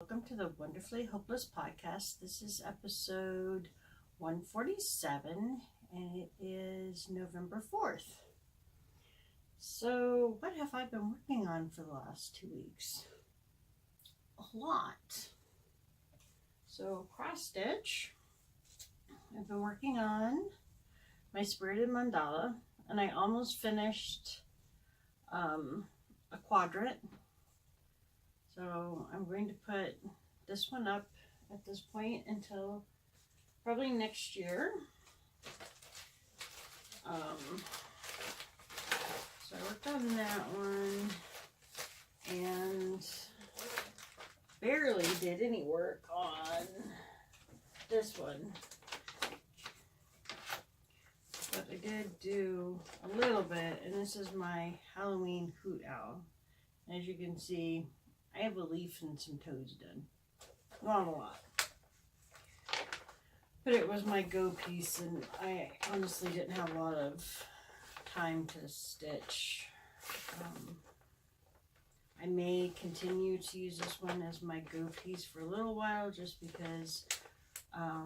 Welcome to the Wonderfully Hopeless podcast. This is episode 147 and it is November 4th. So, what have I been working on for the last 2 weeks? A lot. So, cross stitch. I've been working on my spirited mandala and I almost finished a quadrant. So I'm going to put this one up at this point until probably next year. So I worked on that one and barely did any work on this one. But I did do a little bit, and this is my Halloween hoot owl. As you can see, I have a leaf and some toes done. Not a lot. But it was my go piece, and I honestly didn't have a lot of time to stitch. I may continue to use this one as my go piece for a little while, just because I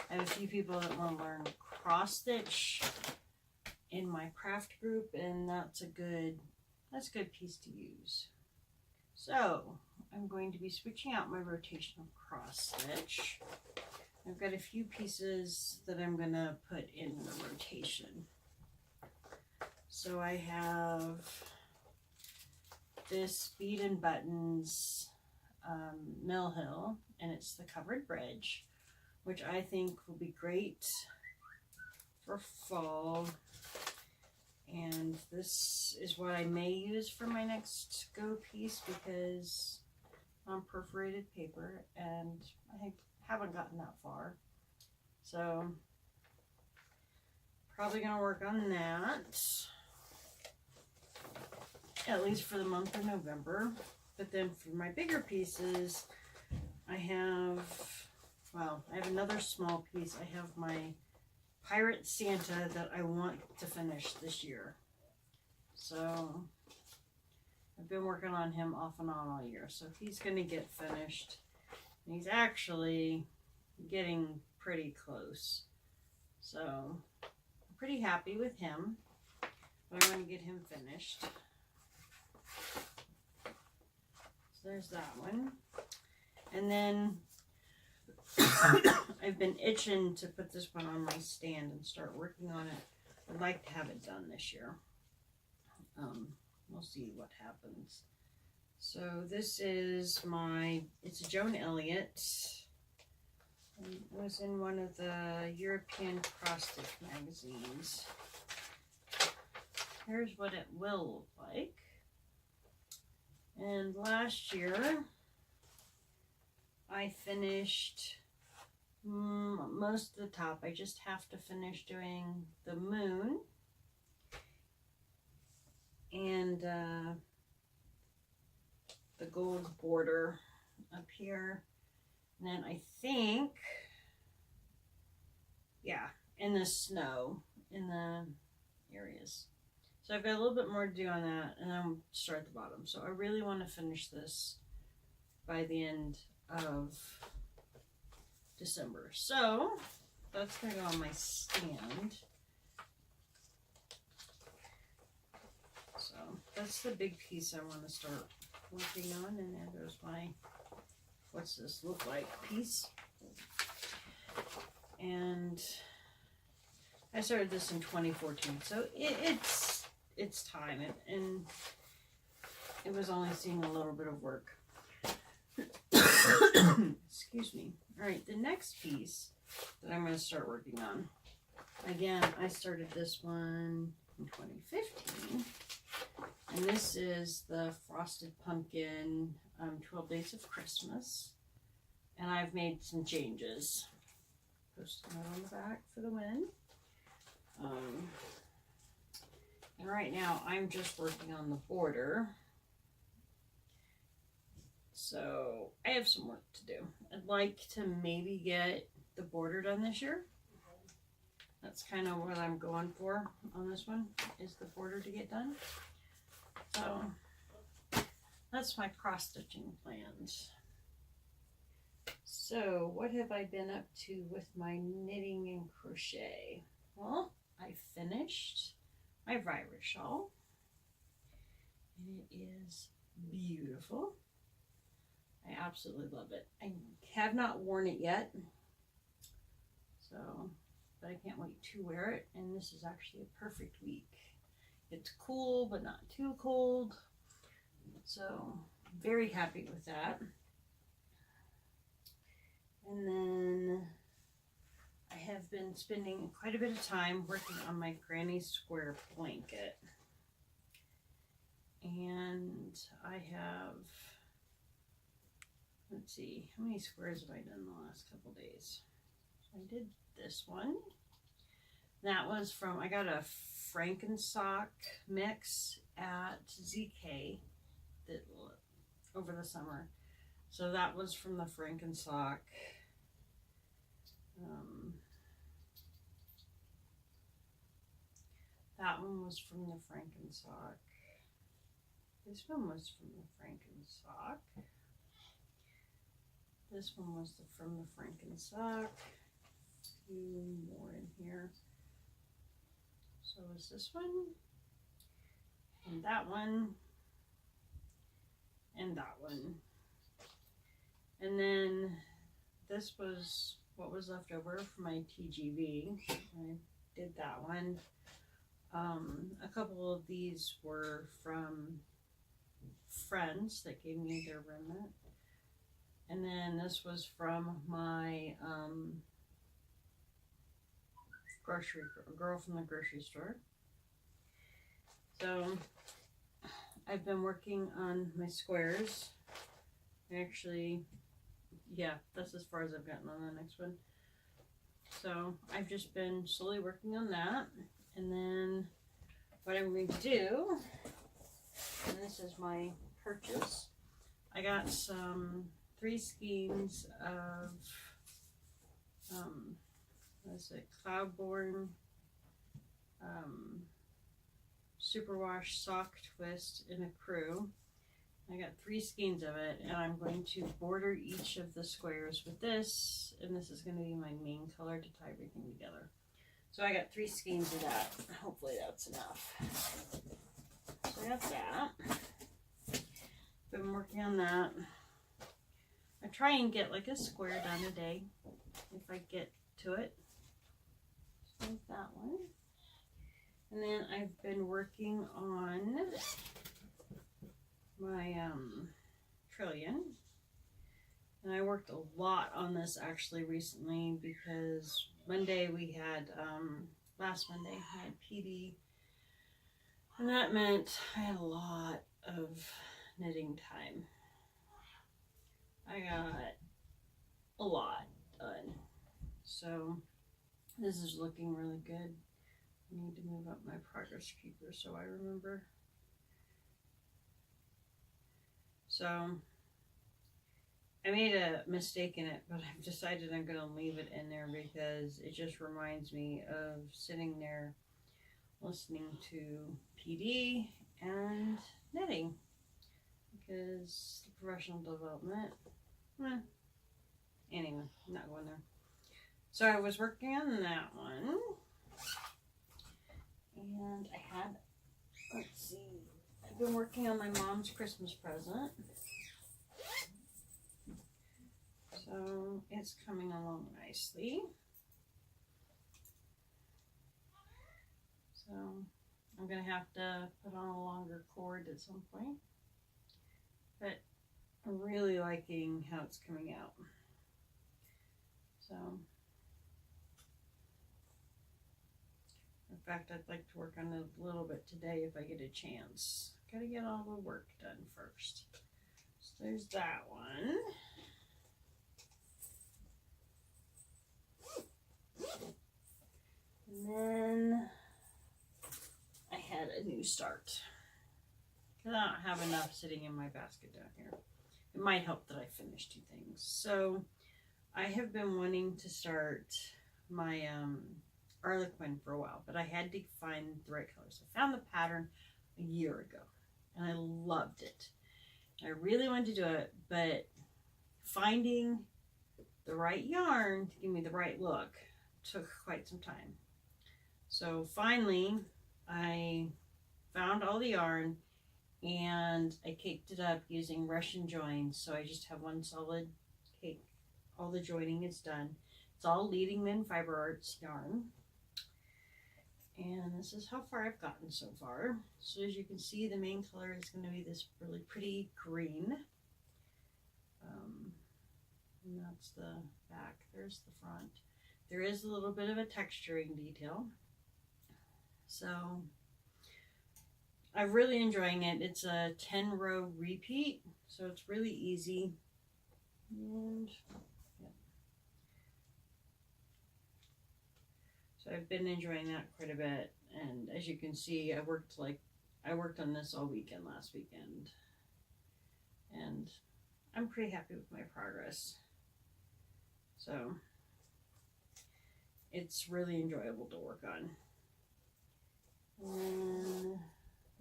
have a few people that want to learn cross stitch in my craft group, and that's a good piece to use. So I'm going to be switching out my rotational cross stitch. I've got a few pieces that I'm going to put in the rotation. So I have this Bead and Buttons Mill Hill, and it's the covered bridge, which I think will be great for fall. And this is what I may use for my next go piece because I'm perforated paper and I haven't gotten that far. So probably going to work on that at least for the month of November. But then for my bigger pieces, I have another small piece. I have my Pirate Santa that I want to finish this year. So I've been working on him off and on all year. So he's going to get finished. And he's actually getting pretty close. So I'm pretty happy with him. But I want to get him finished. So there's that one. And then I've been itching to put this one on my stand and start working on it. I'd like to have it done this year. We'll see what happens. So this is it's a Joan Elliott. It was in one of the European cross stitch magazines. Here's what it will look like. And last year I finished most of the top. I just have to finish doing the moon and the gold border up here. And then I think, in the snow in the areas. So I've got a little bit more to do on that, and then start at the bottom. So I really want to finish this by the end of December. So that's going to go on my stand. So that's the big piece I want to start working on. And there goes my what's this look like piece. And I started this in 2014, so it's time, and it was only seeing a little bit of work. Excuse me. All right, the next piece that I'm going to start working on. Again, I started this one in 2015, and this is the Frosted Pumpkin 12 Days of Christmas, and I've made some changes. Post a note on the back for the win. And right now I'm just working on the border. So I have some work to do. I'd like to maybe get the border done this year. That's kind of what I'm going for on this one, is the border to get done. So that's my cross stitching plans. So, what have I been up to with my knitting and crochet? Well, I finished my virus shawl, and it is beautiful. I absolutely love it. I have not worn it yet, so, but I can't wait to wear it, and this is actually a perfect week. It's cool, but not too cold, so very happy with that. And then I have been spending quite a bit of time working on my granny square blanket. And I have, let's see, how many squares have I done in the last couple days? I did this one. That was from, I got a Frankensock mix at ZK that, over the summer. So that was from the Frankensock. That one was from the Frankensock. This one was from the Frankensock. This one was from the Frankensock. A few more in here. So is this one, and that one, and that one. And then this was what was left over from my TGV. I did that one. A couple of these were from friends that gave me their remnant. And then this was from my girl from the grocery store. So I've been working on my squares. Actually, yeah, that's as far as I've gotten on the next one. So I've just been slowly working on that. And then what I'm going to do, and this is my purchase, I got some 3 skeins of what's it, Cloudborne Superwash Sock Twist in a crew. I got 3 skeins of it, and I'm going to border each of the squares with this, and this is going to be my main color to tie everything together. So I got 3 skeins of that. Hopefully that's enough. So I got that. Been working on that. I try and get like a square done a day if I get to it. So there's that one. And then I've been working on my trillion. And I worked a lot on this actually recently because Monday we had, last Monday I had PD. And that meant I had a lot of knitting time. I got a lot done. So this is looking really good. I need to move up my progress keeper so I remember. So I made a mistake in it, but I've decided I'm going to leave it in there because it just reminds me of sitting there listening to PD and knitting, because the professional development, anyway, I'm not going there. So I was working on that one, and I had, let's see, I've been working on my mom's Christmas present. So it's coming along nicely. So I'm going to have to put on a longer cord at some point. But I'm really liking how it's coming out. So, in fact, I'd like to work on it a little bit today if I get a chance. Gotta get all the work done first. So there's that one. And then I had a new start. Because I don't have enough sitting in my basket down here. It might help that I finish 2 things. So I have been wanting to start my Harlequin for a while, but I had to find the right colors. I found the pattern a year ago, and I loved it. I really wanted to do it, but finding the right yarn to give me the right look took quite some time. So finally, I found all the yarn and I caked it up using Russian joins. So I just have one solid cake. All the joining is done. It's all Leading Men Fiber Arts yarn. And this is how far I've gotten so far. So as you can see, the main color is going to be this really pretty green. And that's the back. There's the front. There is a little bit of a texturing detail. So I'm really enjoying it. It's a 10 row repeat, so it's really easy. And yeah. So I've been enjoying that quite a bit. And as you can see, I worked on this all weekend last weekend. And I'm pretty happy with my progress. So it's really enjoyable to work on. And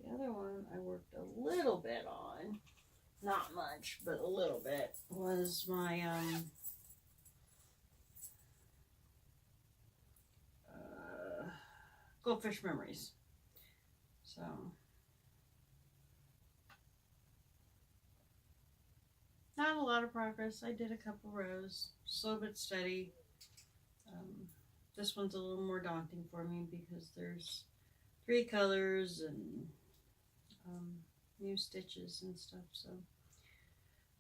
the other one I worked a little bit on, not much, but a little bit, was my Goldfish Memories. So not a lot of progress. I did a couple rows, slow but steady. This one's a little more daunting for me because there's 3 colors and new stitches and stuff. So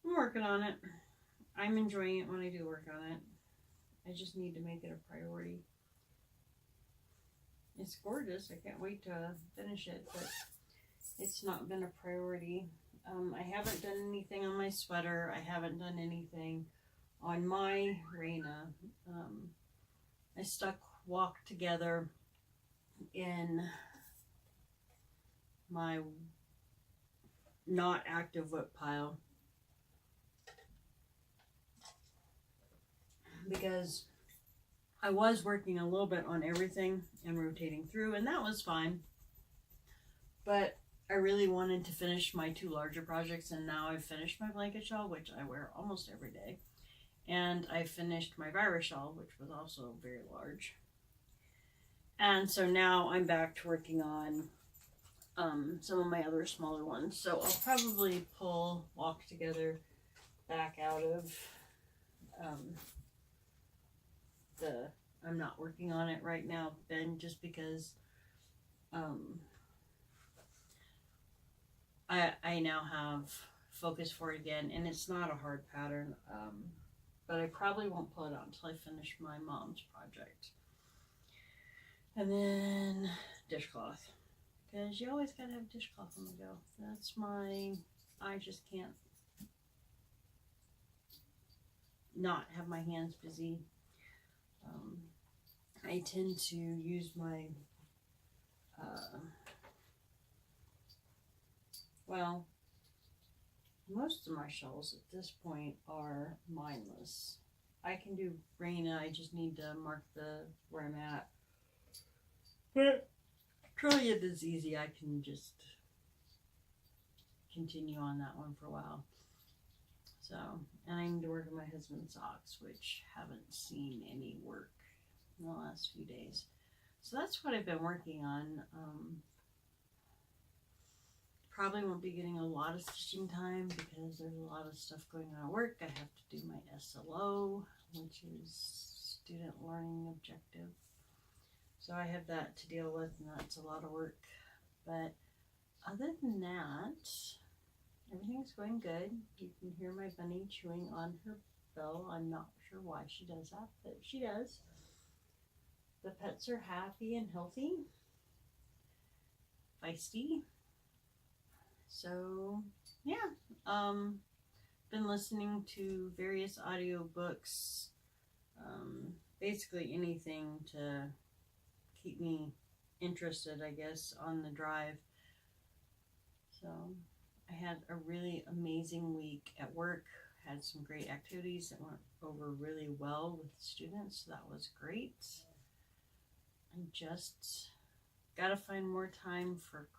I'm working on it. I'm enjoying it when I do work on it. I just need to make it a priority. It's gorgeous. I can't wait to finish it, but it's not been a priority. I haven't done anything on my sweater. I haven't done anything on my Raina. I stuck Walk Together in my not active whip pile because I was working a little bit on everything and rotating through, and that was fine. But I really wanted to finish my 2 larger projects, and now I've finished my blanket shawl, which I wear almost every day. And I finished my virus shawl, which was also very large. And so now I'm back to working on some of my other smaller ones. So I'll probably pull Walk Together back out of I'm not working on it right now, Ben, just because I now have focus for it again, and it's not a hard pattern, but I probably won't pull it out until I finish my mom's project. And then dishcloth, because you always gotta have dishcloth on the go. That's I just can't not have my hands busy. I tend to use my well, most of my shawls at this point are mindless. I can do Raina, I just need to mark where I'm at. But Trillium is easy. I can just continue on that one for a while. So, and I need to work on my husband's socks, which haven't seen any work in the last few days. So that's what I've been working on. Probably won't be getting a lot of stitching time because there's a lot of stuff going on at work. I have to do my SLO, which is Student Learning Objective. So I have that to deal with, and that's a lot of work. But other than that, everything's going good. You can hear my bunny chewing on her bell. I'm not sure why she does that, but she does. The pets are happy and healthy, feisty. So yeah, been listening to various audiobooks, basically anything to keep me interested, I guess, on the drive. So I had a really amazing week at work, had some great activities that went over really well with the students, so that was great. I just gotta find more time for